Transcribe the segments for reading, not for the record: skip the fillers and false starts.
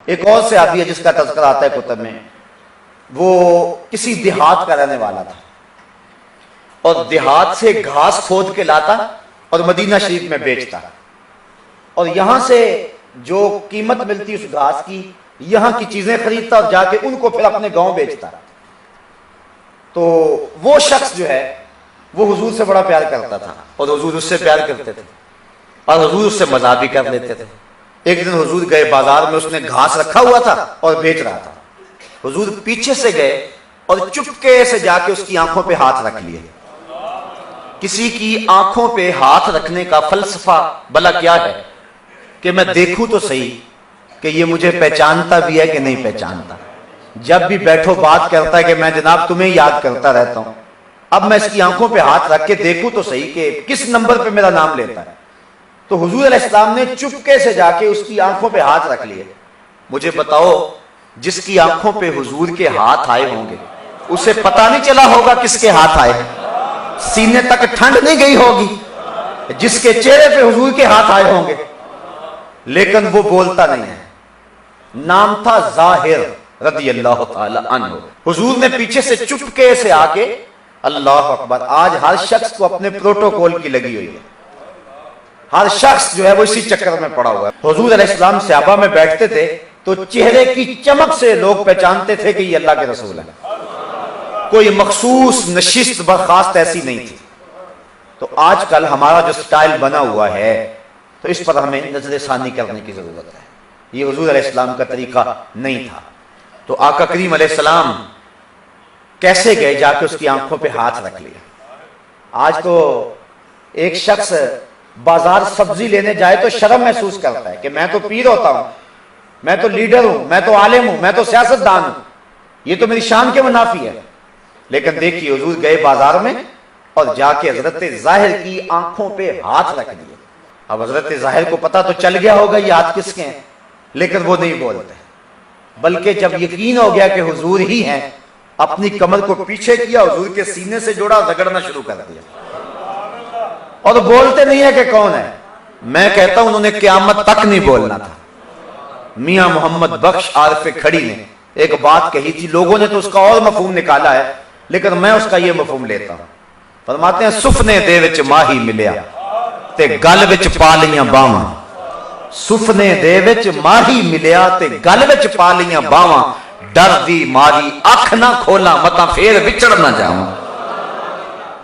ایک اور صحابی ہے جس کا تذکرہ آتا ہے کتب میں، وہ کسی دیہات کا رہنے والا تھا اور دیہات سے گھاس کھود کے لاتا اور مدینہ شریف میں بیچتا، اور یہاں سے جو قیمت ملتی اس گھاس کی یہاں کی چیزیں خریدتا اور جا کے ان کو پھر اپنے گاؤں بیچتا۔ تو وہ شخص جو ہے وہ حضور سے بڑا پیار کرتا تھا اور حضور اس سے پیار کرتے تھے اور حضور اس سے مزاح بھی کر لیتے تھے۔ ایک دن حضور گئے بازار میں، اس نے گھاس رکھا ہوا تھا اور بیچ رہا تھا۔ حضور پیچھے سے گئے اور چپکے سے جا کے اس کی آنکھوں پہ ہاتھ رکھ لیے۔ کسی کی آنکھوں پہ ہاتھ رکھنے کا فلسفہ بلا کیا ہے کہ میں دیکھوں تو صحیح کہ یہ مجھے پہچانتا بھی ہے کہ نہیں پہچانتا۔ جب بھی بیٹھو بات کرتا ہے کہ میں جناب تمہیں یاد کرتا رہتا ہوں، اب میں اس کی آنکھوں پہ ہاتھ رکھ کے دیکھوں تو صحیح کہ کس نمبر پہ میرا نام لیتا ہے۔ تو حضور علیہ السلام نے چپکے سے جا کے اس کی آنکھوں پہ ہاتھ رکھ لیے۔ مجھے بتاؤ، جس کی آنکھوں پہ حضور کے ہاتھ آئے ہوں گے اسے پتہ نہیں چلا ہوگا کس کے ہاتھ آئے، سینے تک ٹھنڈ نہیں گئی ہوگی جس کے چہرے پہ حضور کے ہاتھ آئے ہوں گے، لیکن وہ بولتا نہیں ہے۔ نام تھا ظاہر رضی اللہ تعالی عنہ۔ حضور نے پیچھے سے چپکے سے آ کے، اللہ اکبر، آج ہر شخص کو اپنے پروٹوکول کی لگی ہوئی ہے، ہر شخص جو ہے وہ اسی چکر میں پڑا ہوا ہے۔ حضور علیہ السلام صحابہ میں بیٹھتے تھے تو چہرے کی چمک سے لوگ پہچانتے تھے کہ یہ اللہ کے رسول ہے، کوئی مخصوص نشست برخاست ایسی نہیں تھی۔ تو آج کل ہمارا جو سٹائل بنا ہوا ہے تو اس پر ہمیں نظر ثانی کرنے کی ضرورت ہے۔ یہ حضور علیہ السلام کا طریقہ نہیں تھا۔ تو آقا کریم علیہ السلام کیسے گئے، جا کے اس کی آنکھوں پہ ہاتھ رکھ لیا۔ آج تو ایک شخص بازار سبزی لینے جائے تو شرم محسوس کرتا ہے کہ میں تو پیر ہوتا ہوں، میں تو لیڈر ہوں، میں تو عالم ہوں، میں تو سیاستدان ہوں، یہ تو میری شان کے منافی ہے۔ لیکن دیکھیے حضور گئے بازار میں اور جا کے حضرت ظاہر کی آنکھوں پہ ہاتھ رکھ دیے۔ اب حضرت ظاہر کو پتا تو چل گیا ہوگا یہ ہاتھ کس کے ہیں، لیکن وہ نہیں بولتے، بلکہ جب یقین ہو گیا کہ حضور ہی ہیں، اپنی کمر کو پیچھے کیا، حضور کے سینے سے جوڑا، رگڑنا شروع کر دیا، اور بولتے نہیں ہے کہ کون ہے۔ میں کہتا ہوں انہوں نے قیامت تک نہیں بولنا تھا۔ میاں محمد بخش عارف کھڑی نے ایک بات کہی تھی، لوگوں نے تو اس کا اور مفہوم نکالا ہے، لیکن میں اس کا یہ مفہوم لیتا ہوں۔ فرماتے ہیں سفنے دے وچ ماہی ملیا تے گل وچ پا لیاں باواں، سفنے دے وچ ماہی ملیا تے گل وچ پا لیاں باواں، ڈر دی ماری اکھ نہ کھولا متا پھر وچڑ نہ جاواں۔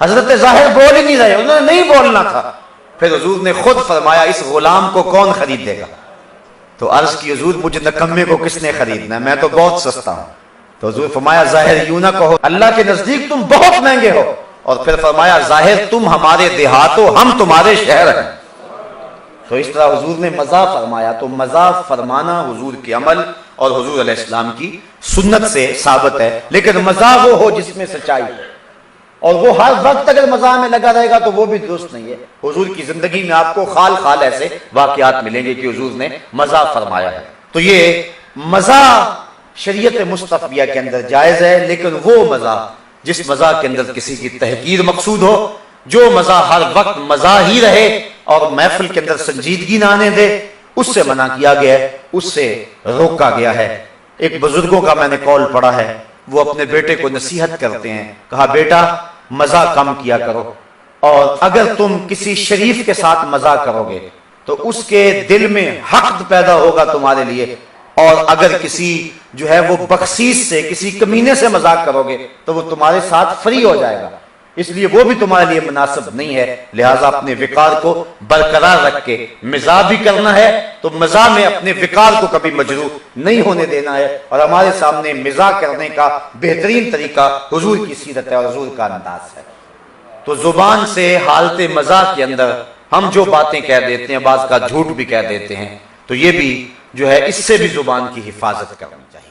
حضرت ظاہر بول ہی نہیں رہے، انہوں نے نہیں بولنا تھا۔ پھر حضور نے خود فرمایا اس غلام کو کون خریدے گا؟ تو عرض کی حضور مجھ نکمے کو کس نے خریدنا ہے، میں تو بہت سستا ہوں۔ تو حضور فرمایا ظاہر یوں نہ کہو، اللہ کے نزدیک تم بہت مہنگے ہو۔ اور پھر فرمایا ظاہر تم ہمارے دیہات ہو، ہم تمہارے شہر ہیں۔ تو اس طرح حضور نے مزاح فرمایا۔ تو مزاح فرمانا حضور کے عمل اور حضور علیہ السلام کی سنت سے ثابت ہے، لیکن مزاح وہ ہو جس میں سچائی ہے، اور وہ ہر وقت اگر مزاح میں لگا رہے گا تو وہ بھی درست نہیں ہے۔ حضور کی زندگی میں آپ کو خال خال ایسے واقعات ملیں گے کہ حضور نے مزاح فرمایا ہے۔ تو یہ مزاح شریعت مصطفیہ کے اندر جائز ہے، لیکن وہ مزاح جس مزاح کے اندر کسی کی تحقیر مقصود ہو، جو مزاح ہر وقت مزاح ہی رہے اور محفل کے اندر سنجیدگی نہ آنے دے، اس سے منع کیا گیا ہے، اس سے روکا گیا ہے۔ ایک بزرگوں کا میں نے قول پڑھا ہے، وہ اپنے بیٹے کو نصیحت کرتے ہیں، کہا بیٹا مزاح کم کیا کرو، اور اگر تم کسی شریف کے ساتھ مزاح کرو گے تو اس کے دل میں حقد پیدا ہوگا تمہارے لیے، اور اگر کسی جو ہے وہ بخشیش سے، کسی کمینے سے مذاق کرو گے تو وہ تمہارے ساتھ فری ہو جائے گا، اس لیے وہ بھی تمہارے لیے مناسب نہیں ہے۔ لہٰذا اپنے وقار کو برقرار رکھ کے مزاح بھی کرنا ہے، تو مزاح میں اپنے وقار کو کبھی مجروح نہیں ہونے دینا ہے۔ اور ہمارے سامنے مزاح کرنے کا بہترین طریقہ حضور کی سیرت ہے اور حضور کا انداز ہے۔ تو زبان سے حالت مزاح کے اندر ہم جو باتیں کہہ دیتے ہیں، بعض کا جھوٹ بھی کہہ دیتے ہیں، تو یہ بھی جو ہے اس سے بھی زبان کی حفاظت کرنی چاہیے۔